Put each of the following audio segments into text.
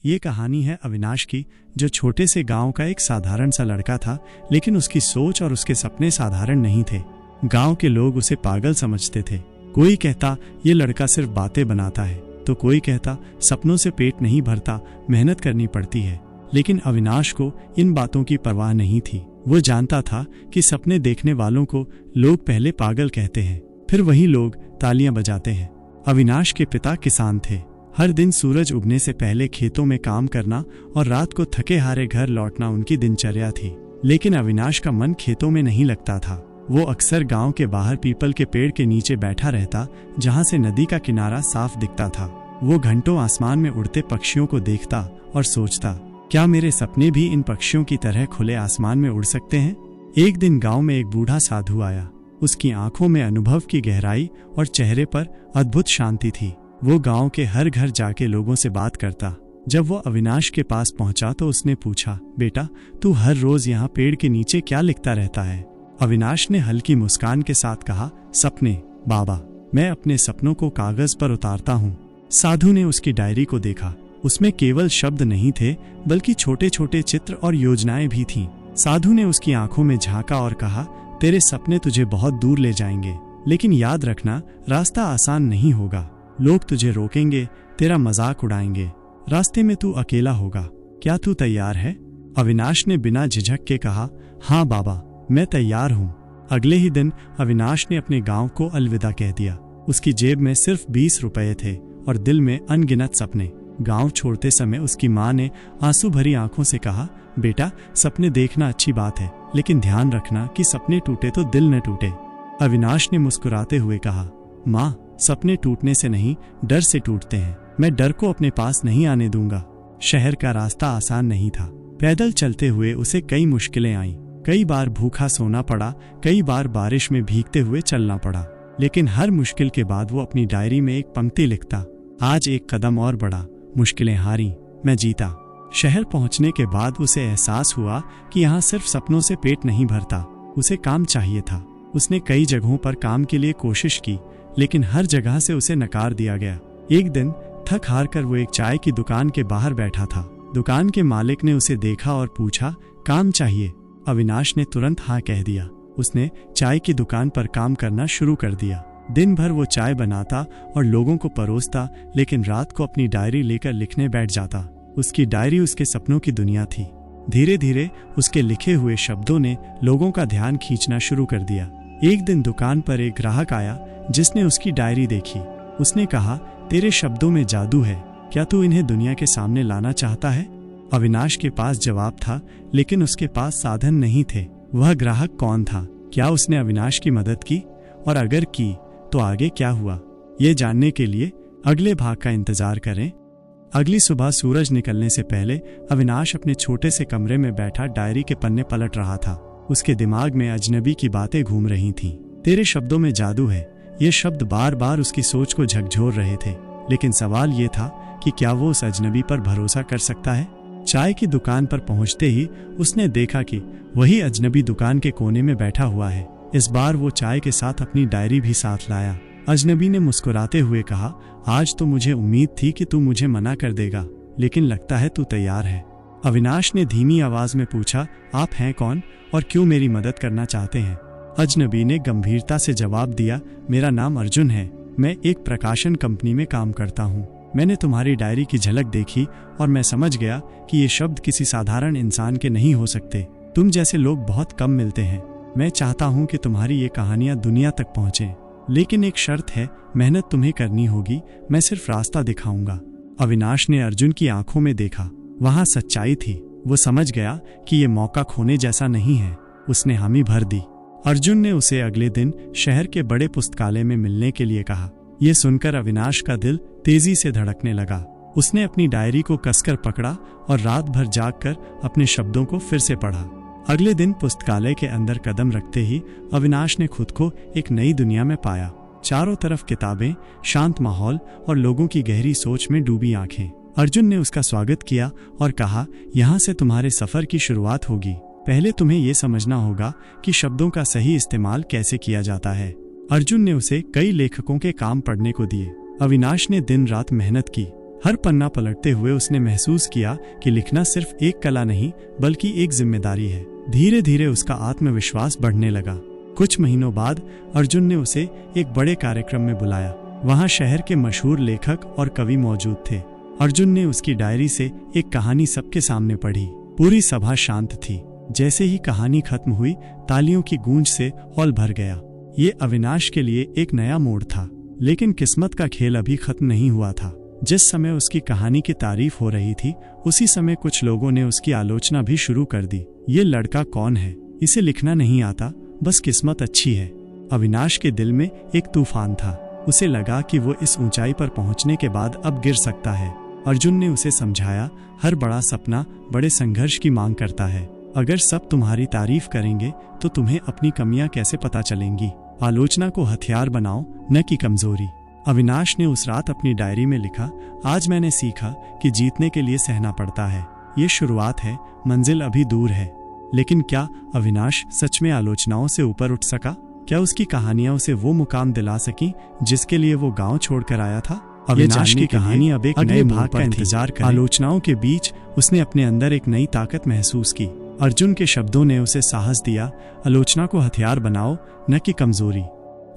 ये कहानी है अविनाश की, जो छोटे से गांव का एक साधारण सा लड़का था, लेकिन उसकी सोच और उसके सपने साधारण नहीं थे। गांव के लोग उसे पागल समझते थे। कोई कहता ये लड़का सिर्फ बातें बनाता है, तो कोई कहता सपनों से पेट नहीं भरता, मेहनत करनी पड़ती है। लेकिन अविनाश को इन बातों की परवाह नहीं थी। वो जानता था कि सपने देखने वालों को लोग पहले पागल कहते हैं, फिर वही लोग तालियां बजाते हैं। अविनाश के पिता किसान थे। हर दिन सूरज उगने से पहले खेतों में काम करना और रात को थके हारे घर लौटना उनकी दिनचर्या थी। लेकिन अविनाश का मन खेतों में नहीं लगता था। वो अक्सर गांव के बाहर पीपल के पेड़ के नीचे बैठा रहता, जहां से नदी का किनारा साफ दिखता था। वो घंटों आसमान में उड़ते पक्षियों को देखता और सोचता, क्या मेरे सपने भी इन पक्षियों की तरह खुले आसमान में उड़ सकते हैं? एक दिन गांव में एक बूढ़ा साधु आया। उसकी आंखों में अनुभव की गहराई और चेहरे पर अद्भुत शांति थी। वो गांव के हर घर जाके लोगों से बात करता। जब वो अविनाश के पास पहुंचा तो उसने पूछा, बेटा तू हर रोज यहाँ पेड़ के नीचे क्या लिखता रहता है? अविनाश ने हल्की मुस्कान के साथ कहा, सपने बाबा, मैं अपने सपनों को कागज पर उतारता हूँ। साधु ने उसकी डायरी को देखा। उसमें केवल शब्द नहीं थे, बल्कि छोटे छोटे चित्र और योजनाएं भी थीं। साधु ने उसकी आंखों में झांका और कहा, तेरे सपने तुझे बहुत दूर ले जाएंगे, लेकिन याद रखना रास्ता आसान नहीं होगा। लोग तुझे रोकेंगे, तेरा मजाक उड़ाएंगे, रास्ते में तू अकेला होगा। क्या तू तैयार है? अविनाश ने बिना झिझक के कहा, हाँ बाबा, मैं तैयार हूँ। अगले ही दिन अविनाश ने अपने गांव को अलविदा कह दिया। उसकी जेब में सिर्फ 20 रुपए थे और दिल में अनगिनत सपने। गांव छोड़ते समय उसकी माँ ने आंसू भरी आंखों से कहा, बेटा सपने देखना अच्छी बात है, लेकिन ध्यान रखना कि सपने टूटे तो दिल न टूटे। अविनाश ने मुस्कुराते हुए कहा, माँ, सपने टूटने से नहीं, डर से टूटते हैं। मैं डर को अपने पास नहीं आने दूंगा। शहर का रास्ता आसान नहीं था। पैदल चलते हुए उसे कई मुश्किलें आईं। कई बार भूखा सोना पड़ा, कई बार बारिश में भीगते हुए चलना पड़ा। लेकिन हर मुश्किल के बाद वो अपनी डायरी में एक पंक्ति लिखता, आज एक कदम और बढ़ा, मुश्किलें हारी, मैं जीता। शहर पहुंचने के बाद उसे एहसास हुआ कि यहाँ सिर्फ सपनों से पेट नहीं भरता, उसे काम चाहिए था। उसने कई जगहों पर काम के लिए कोशिश की, लेकिन हर जगह से उसे नकार दिया गया। एक दिन थक हार कर वो एक चाय की दुकान के बाहर बैठा था। दुकान के मालिक ने उसे देखा और पूछा, काम चाहिए? अविनाश ने तुरंत हाँ कह दिया। उसने चाय की दुकान पर काम करना शुरू कर दिया। दिन भर वो चाय बनाता और लोगों को परोसता, लेकिन रात को अपनी डायरी लेकर लिखने बैठ जाता। उसकी डायरी उसके सपनों की दुनिया थी। धीरे धीरे उसके लिखे हुए शब्दों ने लोगों का ध्यान खींचना शुरू कर दिया। एक दिन दुकान पर एक ग्राहक आया जिसने उसकी डायरी देखी। उसने कहा, तेरे शब्दों में जादू है, क्या तू इन्हें दुनिया के सामने लाना चाहता है? अविनाश के पास जवाब था, लेकिन उसके पास साधन नहीं थे। वह ग्राहक कौन था? क्या उसने अविनाश की मदद की? और अगर की तो आगे क्या हुआ? ये जानने के लिए अगले भाग का इंतजार करें। अगली सुबह सूरज निकलने से पहले अविनाश अपने छोटे से कमरे में बैठा डायरी के पन्ने पलट रहा था। उसके दिमाग में अजनबी की बातें घूम रही थीं। तेरे शब्दों में जादू है, ये शब्द बार बार उसकी सोच को झकझोर रहे थे। लेकिन सवाल ये था कि क्या वो उस अजनबी पर भरोसा कर सकता है? चाय की दुकान पर पहुंचते ही उसने देखा कि वही अजनबी दुकान के कोने में बैठा हुआ है। इस बार वो चाय के साथ अपनी डायरी भी साथ लाया। अजनबी ने मुस्कुराते हुए कहा, आज तो मुझे उम्मीद थी कि तू मुझे मना कर देगा, लेकिन लगता है तू तैयार है। अविनाश ने धीमी आवाज में पूछा, आप हैं कौन और क्यों मेरी मदद करना चाहते हैं? अजनबी ने गंभीरता से जवाब दिया, मेरा नाम अर्जुन है, मैं एक प्रकाशन कंपनी में काम करता हूँ। मैंने तुम्हारी डायरी की झलक देखी और मैं समझ गया कि ये शब्द किसी साधारण इंसान के नहीं हो सकते। तुम जैसे लोग बहुत कम मिलते हैं। मैं चाहता हूँ कि तुम्हारी ये कहानियाँ दुनिया तक पहुँचे, लेकिन एक शर्त है, मेहनत तुम्हें करनी होगी, मैं सिर्फ रास्ता दिखाऊंगा। अविनाश ने अर्जुन की आंखों में देखा, वहाँ सच्चाई थी। वो समझ गया कि ये मौका खोने जैसा नहीं है। उसने हामी भर दी। अर्जुन ने उसे अगले दिन शहर के बड़े पुस्तकालय में मिलने के लिए कहा। ये सुनकर अविनाश का दिल तेजी से धड़कने लगा। उसने अपनी डायरी को कसकर पकड़ा और रात भर जागकर अपने शब्दों को फिर से पढ़ा। अगले दिन पुस्तकालय के अंदर कदम रखते ही अविनाश ने खुद को एक नई दुनिया में पाया। चारों तरफ किताबें, शांत माहौल और लोगों की गहरी सोच में डूबी आंखें। अर्जुन ने उसका स्वागत किया और कहा, यहाँ से तुम्हारे सफर की शुरुआत होगी। पहले तुम्हें ये समझना होगा कि शब्दों का सही इस्तेमाल कैसे किया जाता है। अर्जुन ने उसे कई लेखकों के काम पढ़ने को दिए। अविनाश ने दिन रात मेहनत की, हर पन्ना पलटते हुए उसने महसूस किया कि लिखना सिर्फ एक कला नहीं बल्कि एक जिम्मेदारी है। धीरे धीरे उसका आत्मविश्वास बढ़ने लगा। कुछ महीनों बाद अर्जुन ने उसे एक बड़े कार्यक्रम में बुलाया। वहां शहर के मशहूर लेखक और कवि मौजूद थे। अर्जुन ने उसकी डायरी से एक कहानी सबके सामने पढ़ी। पूरी सभा शांत थी। जैसे ही कहानी खत्म हुई, तालियों की गूंज से हॉल भर गया। ये अविनाश के लिए एक नया मोड़ था, लेकिन किस्मत का खेल अभी खत्म नहीं हुआ था। जिस समय उसकी कहानी की तारीफ हो रही थी, उसी समय कुछ लोगों ने उसकी आलोचना भी शुरू कर दी। ये लड़का कौन है? इसे लिखना नहीं आता, बस किस्मत अच्छी है। अविनाश के दिल में एक तूफान था। उसे लगा कि वो इस ऊंचाई पर पहुंचने के बाद अब गिर सकता है। अर्जुन ने उसे समझाया, हर बड़ा सपना बड़े संघर्ष की मांग करता है। अगर सब तुम्हारी तारीफ करेंगे तो तुम्हें अपनी कमियां कैसे पता चलेंगी? आलोचना को हथियार बनाओ, न कि कमजोरी। अविनाश ने उस रात अपनी डायरी में लिखा, आज मैंने सीखा कि जीतने के लिए सहना पड़ता है। ये शुरुआत है, मंजिल अभी दूर है। लेकिन क्या अविनाश सच में आलोचनाओं से ऊपर उठ सका? क्या उसकी कहानियां उसे वो मुकाम दिला सकी जिसके लिए वो गांव छोड़कर आया था? अविनाश की कहानी अब एक नए भाग का इंतजार कर। आलोचनाओं के बीच उसने अपने अंदर एक नई ताकत महसूस की। अर्जुन के शब्दों ने उसे साहस दिया, आलोचना को हथियार बनाओ, न कि कमजोरी।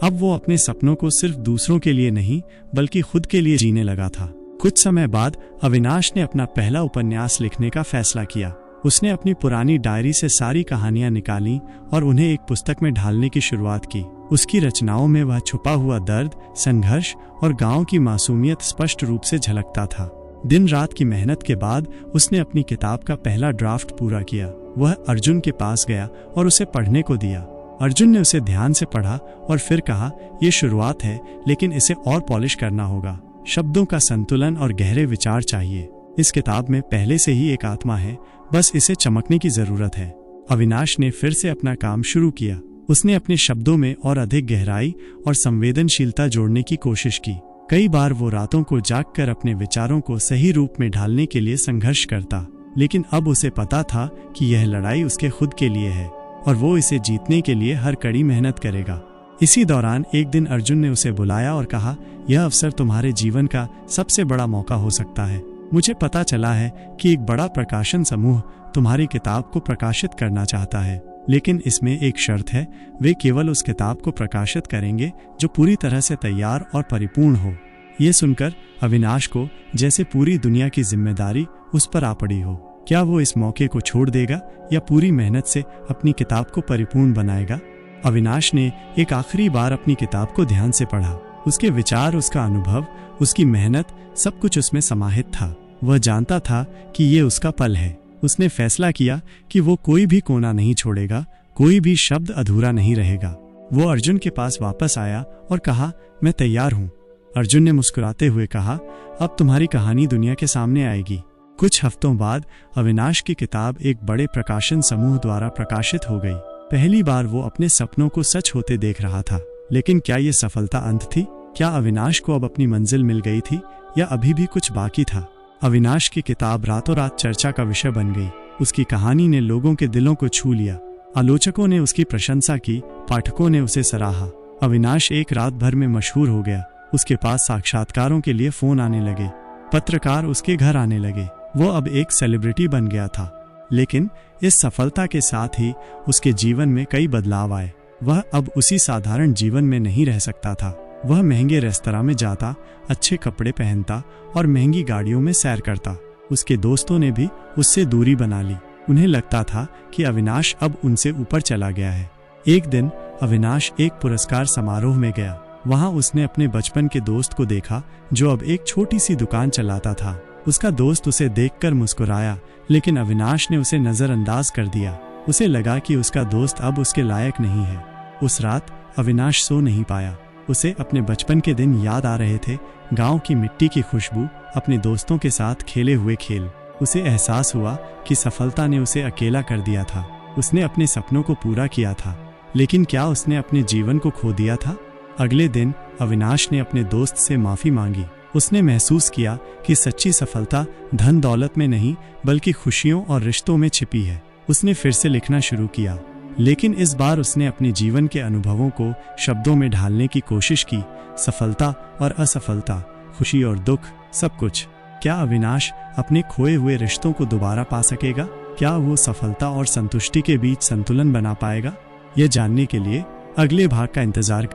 अब वो अपने सपनों को सिर्फ दूसरों के लिए नहीं बल्कि खुद के लिए जीने लगा था। कुछ समय बाद अविनाश ने अपना पहला उपन्यास लिखने का फैसला किया। उसने अपनी पुरानी डायरी से सारी कहानियां निकाली और उन्हें एक पुस्तक में ढालने की शुरुआत की। उसकी रचनाओं में वह छुपा हुआ दर्द, संघर्ष और गांव की मासूमियत स्पष्ट रूप से झलकता था। दिन रात की मेहनत के बाद उसने अपनी किताब का पहला ड्राफ्ट पूरा किया। वह अर्जुन के पास गया और उसे पढ़ने को दिया। अर्जुन ने उसे ध्यान से पढ़ा और फिर कहा, ये शुरुआत है, लेकिन इसे और पॉलिश करना होगा। शब्दों का संतुलन और गहरे विचार चाहिए। इस किताब में पहले से ही एक आत्मा है, बस इसे चमकने की जरूरत है। अविनाश ने फिर से अपना काम शुरू किया। उसने अपने शब्दों में और अधिक गहराई और संवेदनशीलता जोड़ने की कोशिश की। कई बार वो रातों को जागकर अपने विचारों को सही रूप में ढालने के लिए संघर्ष करता, लेकिन अब उसे पता था कि यह लड़ाई उसके खुद के लिए है और वो इसे जीतने के लिए हर कड़ी मेहनत करेगा। इसी दौरान एक दिन अर्जुन ने उसे बुलाया और कहा, यह अवसर तुम्हारे जीवन का सबसे बड़ा मौका हो सकता है। मुझे पता चला है कि एक बड़ा प्रकाशन समूह तुम्हारी किताब को प्रकाशित करना चाहता है, लेकिन इसमें एक शर्त है, वे केवल उस किताब को प्रकाशित करेंगे जो पूरी तरह से तैयार और परिपूर्ण हो। ये सुनकर अविनाश को जैसे पूरी दुनिया की जिम्मेदारी उस पर आ पड़ी हो। क्या वो इस मौके को छोड़ देगा या पूरी मेहनत से अपनी किताब को परिपूर्ण बनाएगा? अविनाश ने एक आखिरी बार अपनी किताब को ध्यान से पढ़ा। उसके विचार, उसका अनुभव, उसकी मेहनत, सब कुछ उसमें समाहित था। वह जानता था कि ये उसका पल है। उसने फैसला किया कि वो कोई भी कोना नहीं छोड़ेगा, कोई भी शब्द अधूरा नहीं रहेगा। वो अर्जुन के पास वापस आया और कहा, मैं तैयार हूँ। अर्जुन ने मुस्कुराते हुए कहा, अब तुम्हारी कहानी दुनिया के सामने आएगी। कुछ हफ्तों बाद अविनाश की किताब एक बड़े प्रकाशन समूह द्वारा प्रकाशित हो गई। पहली बार वो अपने सपनों को सच होते देख रहा था। लेकिन क्या ये सफलता अंत थी? क्या अविनाश को अब अपनी मंजिल मिल गई थी या अभी भी कुछ बाकी था? अविनाश की किताब रातों रात चर्चा का विषय बन गई। उसकी कहानी ने लोगों के दिलों को छू लिया। आलोचकों ने उसकी प्रशंसा की, पाठकों ने उसे सराहा। अविनाश एक रात भर में मशहूर हो गया। उसके पास साक्षात्कारों के लिए फोन आने लगे, पत्रकार उसके घर आने लगे। वो अब एक सेलिब्रिटी बन गया था। लेकिन इस सफलता के साथ ही उसके जीवन में कई बदलाव आए। वह अब उसी साधारण जीवन में नहीं रह सकता था। वह महंगे रेस्तरां में जाता, अच्छे कपड़े पहनता और महंगी गाड़ियों में सैर करता। उसके दोस्तों ने भी उससे दूरी बना ली। उन्हें लगता था कि अविनाश अब उनसे ऊपर चला गया है। एक दिन अविनाश एक पुरस्कार समारोह में गया। वहां उसने अपने बचपन के दोस्त को देखा जो अब एक छोटी सी दुकान चलाता था। उसका दोस्त उसे देखकर मुस्कुराया, लेकिन अविनाश ने उसे नजरअंदाज कर दिया। उसे लगा कि उसका दोस्त अब उसके लायक नहीं है। उस रात अविनाश सो नहीं पाया। उसे अपने बचपन के दिन याद आ रहे थे, गांव की मिट्टी की खुशबू, अपने दोस्तों के साथ खेले हुए खेल। उसे एहसास हुआ कि सफलता ने उसे अकेला कर दिया था। उसने अपने सपनों को पूरा किया था, लेकिन क्या उसने अपने जीवन को खो दिया था? अगले दिन अविनाश ने अपने दोस्त से माफी मांगी। उसने महसूस किया कि सच्ची सफलता धन दौलत में नहीं बल्कि खुशियों और रिश्तों में छिपी है। उसने फिर से लिखना शुरू किया, लेकिन इस बार उसने अपने जीवन के अनुभवों को शब्दों में ढालने की कोशिश की। सफलता और असफलता, खुशी और दुख, सब कुछ। क्या अविनाश अपने खोए हुए रिश्तों को दोबारा पा सकेगा? क्या वो सफलता और संतुष्टि के बीच संतुलन बना पाएगा? ये जानने के लिए अगले भाग का इंतजार।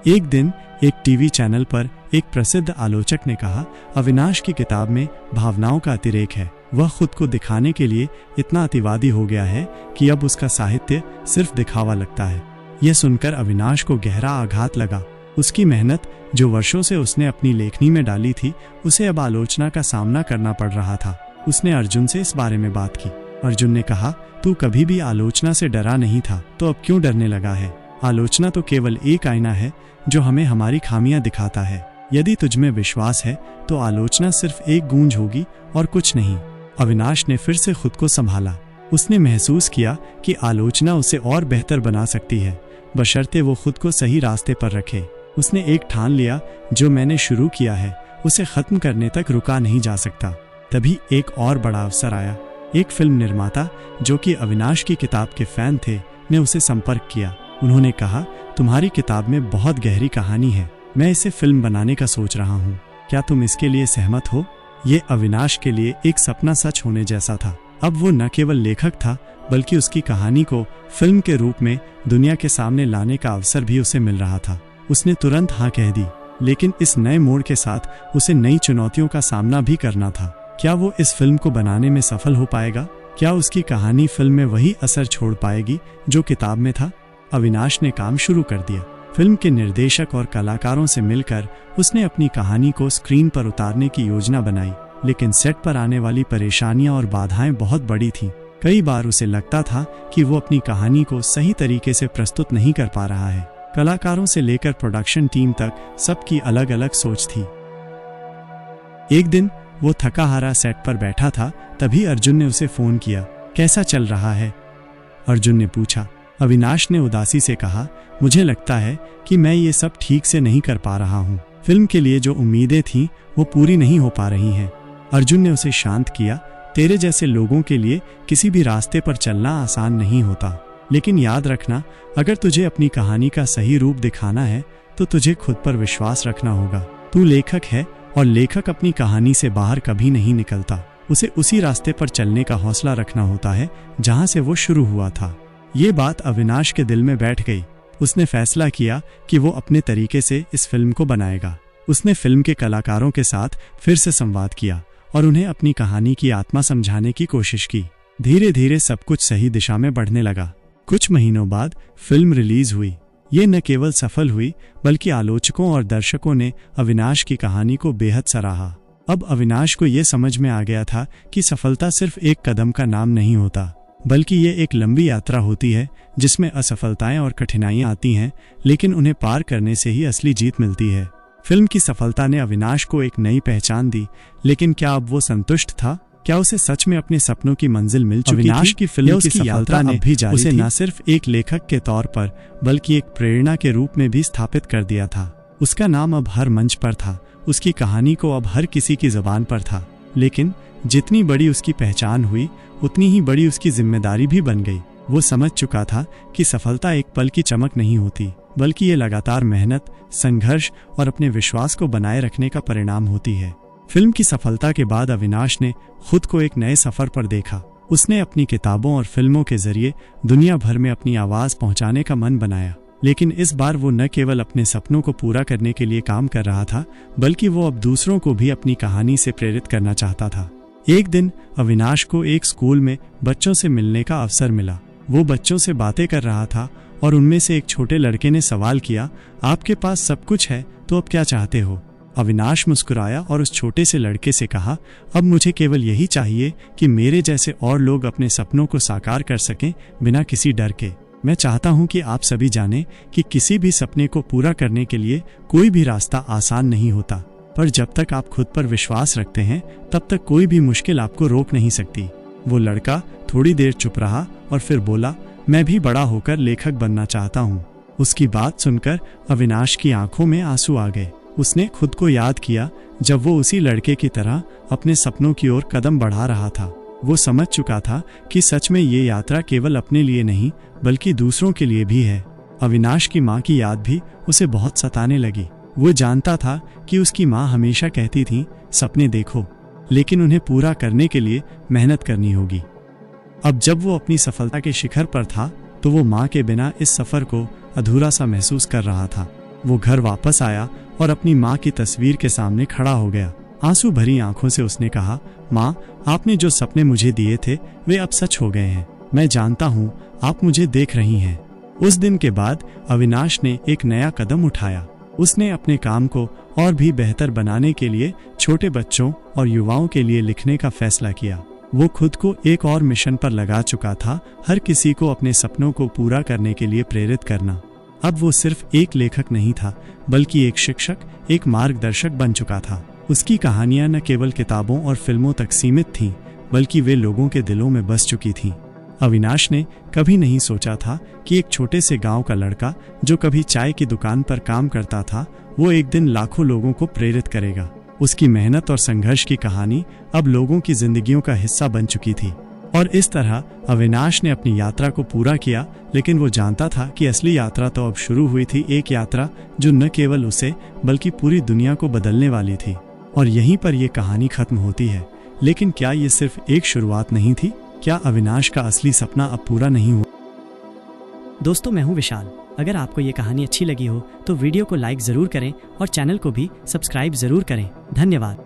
एक दिन एक टीवी चैनल पर एक प्रसिद्ध आलोचक ने कहा, अविनाश की किताब में भावनाओं का अतिरेक है। वह खुद को दिखाने के लिए इतना अतिवादी हो गया है कि अब उसका साहित्य सिर्फ दिखावा लगता है। यह सुनकर अविनाश को गहरा आघात लगा। उसकी मेहनत जो वर्षों से उसने अपनी लेखनी में डाली थी, उसे अब आलोचना का सामना करना पड़ रहा था। उसने अर्जुन से इस बारे में बात की। अर्जुन ने कहा, तू कभी भी आलोचना से डरा नहीं था, तो अब क्यों डरने लगा है? आलोचना तो केवल एक आईना है जो हमें हमारी खामियां दिखाता है। यदि तुझमें विश्वास है तो आलोचना सिर्फ एक गूंज होगी और कुछ नहीं। अविनाश ने फिर से खुद को संभाला। उसने महसूस किया कि आलोचना उसे और बेहतर बना सकती है, बशर्ते वो खुद को सही रास्ते पर रखे। उसने एक ठान लिया, जो मैंने शुरू किया है उसे खत्म करने तक रुका नहीं जा सकता। तभी एक और बड़ा अवसर आया। एक फिल्म निर्माता, जो कि अविनाश की किताब के फैन थे, ने उसे संपर्क किया। उन्होंने कहा, तुम्हारी किताब में बहुत गहरी कहानी है, मैं इसे फिल्म बनाने का सोच रहा हूँ, क्या तुम इसके लिए सहमत हो? ये अविनाश के लिए एक सपना सच होने जैसा था। अब वो न केवल लेखक था, बल्कि उसकी कहानी को फिल्म के रूप में दुनिया के सामने लाने का अवसर भी उसे मिल रहा था। उसने तुरंत हाँ कह दी, लेकिन इस नए मोड़ के साथ उसे नई चुनौतियों का सामना भी करना था। क्या वो इस फिल्म को बनाने में सफल हो पाएगा? क्या उसकी कहानी फिल्म में वही असर छोड़ पाएगी जो किताब में था? अविनाश ने काम शुरू कर दिया। फिल्म के निर्देशक और कलाकारों से मिलकर उसने अपनी कहानी को स्क्रीन पर उतारने की योजना बनाई, लेकिन सेट पर आने वाली परेशानियां और बाधाएं बहुत बड़ी थीं। कई बार उसे लगता था कि वो अपनी कहानी को सही तरीके से प्रस्तुत नहीं कर पा रहा है। कलाकारों से लेकर प्रोडक्शन टीम तक सबकी अलग अलग सोच थी। एक दिन वो थका हारा सेट पर बैठा था, तभी अर्जुन ने उसे फोन किया। कैसा चल रहा है? अर्जुन ने पूछा। अविनाश ने उदासी से कहा, मुझे लगता है कि मैं ये सब ठीक से नहीं कर पा रहा हूँ। फिल्म के लिए जो उम्मीदें थीं वो पूरी नहीं हो पा रही हैं। अर्जुन ने उसे शांत किया। तेरे जैसे लोगों के लिए किसी भी रास्ते पर चलना आसान नहीं होता, लेकिन याद रखना, अगर तुझे अपनी कहानी का सही रूप दिखाना है तो तुझे खुद पर विश्वास रखना होगा। तू लेखक है और लेखक अपनी कहानी से बाहर कभी नहीं निकलता। उसे उसी रास्ते पर चलने का हौसला रखना होता है जहाँ से वो शुरू हुआ था। ये बात अविनाश के दिल में बैठ गई। उसने फैसला किया कि वो अपने तरीके से इस फिल्म को बनाएगा। उसने फिल्म के कलाकारों के साथ फिर से संवाद किया और उन्हें अपनी कहानी की आत्मा समझाने की कोशिश की। धीरे धीरे सब कुछ सही दिशा में बढ़ने लगा। कुछ महीनों बाद फिल्म रिलीज हुई। ये न केवल सफल हुई, बल्कि आलोचकों और दर्शकों ने अविनाश की कहानी को बेहद सराहा। अब अविनाश को ये समझ में आ गया था कि सफलता सिर्फ एक कदम का नाम नहीं होता, बल्कि ये एक लंबी यात्रा होती है जिसमें असफलताएं और कठिनाइयां आती हैं, लेकिन उन्हें पार करने से ही असली जीत मिलती है। फिल्म की सफलता ने अविनाश को एक नई पहचान दी, लेकिन क्या अब वो संतुष्ट था? क्या उसे सच में अपने सपनों की मंजिल मिल चुकी थी? अविनाश की फिल्म की सफलता ने उसे न सिर्फ एक लेखक के तौर पर, बल्कि एक प्रेरणा के रूप में भी स्थापित कर दिया था। उसका नाम अब हर मंच पर था, उसकी कहानी को अब हर किसी की जुबान पर था। लेकिन जितनी बड़ी उसकी पहचान हुई, उतनी ही बड़ी उसकी जिम्मेदारी भी बन गई। वो समझ चुका था कि सफलता एक पल की चमक नहीं होती, बल्कि ये लगातार मेहनत, संघर्ष और अपने विश्वास को बनाए रखने का परिणाम होती है। फिल्म की सफलता के बाद अविनाश ने खुद को एक नए सफर पर देखा। उसने अपनी किताबों और फिल्मों के जरिए दुनिया भर में अपनी आवाज पहुंचाने का मन बनाया। लेकिन इस बार वो न केवल अपने सपनों को पूरा करने के लिए काम कर रहा था, बल्कि वो अब दूसरों को भी अपनी कहानी से प्रेरित करना चाहता था। एक दिन अविनाश को एक स्कूल में बच्चों से मिलने का अवसर मिला। वो बच्चों से बातें कर रहा था और उनमें से एक छोटे लड़के ने सवाल किया, आपके पास सब कुछ है तो अब क्या चाहते हो? अविनाश मुस्कुराया और उस छोटे से लड़के से कहा, अब मुझे केवल यही चाहिए कि मेरे जैसे और लोग अपने सपनों को साकार कर सकें बिना किसी डर के। मैं चाहता हूं कि आप सभी जानें कि किसी भी सपने को पूरा करने के लिए कोई भी रास्ता आसान नहीं होता, पर जब तक आप खुद पर विश्वास रखते हैं तब तक कोई भी मुश्किल आपको रोक नहीं सकती। वो लड़का थोड़ी देर चुप रहा और फिर बोला, मैं भी बड़ा होकर लेखक बनना चाहता हूँ। उसकी बात सुनकर अविनाश की आंखों में आंसू आ गए। उसने खुद को याद किया जब वो उसी लड़के की तरह अपने सपनों की ओर कदम बढ़ा रहा था। वो समझ चुका था कि सच में ये यात्रा केवल अपने लिए नहीं, बल्कि दूसरों के लिए भी है। अविनाश की माँ की याद भी उसे बहुत सताने लगी। वो जानता था कि उसकी माँ हमेशा कहती थी, सपने देखो, लेकिन उन्हें पूरा करने के लिए मेहनत करनी होगी। अब जब वो अपनी सफलता के शिखर पर था तो वो माँ के बिना इस सफर को अधूरा सा महसूस कर रहा था। वो घर वापस आया और अपनी माँ की तस्वीर के सामने खड़ा हो गया। आंसू भरी आंखों से उसने कहा, माँ, आपने जो सपने मुझे दिए थे वे अब सच हो गए हैं। मैं जानता हूँ आप मुझे देख रही हैं। उस दिन के बाद अविनाश ने एक नया कदम उठाया। उसने अपने काम को और भी बेहतर बनाने के लिए छोटे बच्चों और युवाओं के लिए लिखने का फैसला किया। वो खुद को एक और मिशन पर लगा चुका था, हर किसी को अपने सपनों को पूरा करने के लिए प्रेरित करना। अब वो सिर्फ एक लेखक नहीं था, बल्कि एक शिक्षक, एक मार्गदर्शक बन चुका था। उसकी कहानियां न केवल किताबों और फिल्मों तक सीमित थीं, बल्कि वे लोगों के दिलों में बस चुकी थीं। अविनाश ने कभी नहीं सोचा था कि एक छोटे से गांव का लड़का जो कभी चाय की दुकान पर काम करता था, वो एक दिन लाखों लोगों को प्रेरित करेगा। उसकी मेहनत और संघर्ष की कहानी अब लोगों की जिंदगियों का हिस्सा बन चुकी थी। और इस तरह अविनाश ने अपनी यात्रा को पूरा किया, लेकिन वो जानता था कि असली यात्रा तो अब शुरू हुई थी, एक यात्रा जो न केवल उसे बल्कि पूरी दुनिया को बदलने वाली थी। और यहीं पर यह कहानी खत्म होती है। लेकिन क्या ये सिर्फ एक शुरुआत नहीं थी? क्या अविनाश का असली सपना अब पूरा नहीं हुआ? दोस्तों, मैं हूं विशाल। अगर आपको ये कहानी अच्छी लगी हो तो वीडियो को लाइक ज़रूर करें और चैनल को भी सब्सक्राइब ज़रूर करें। धन्यवाद।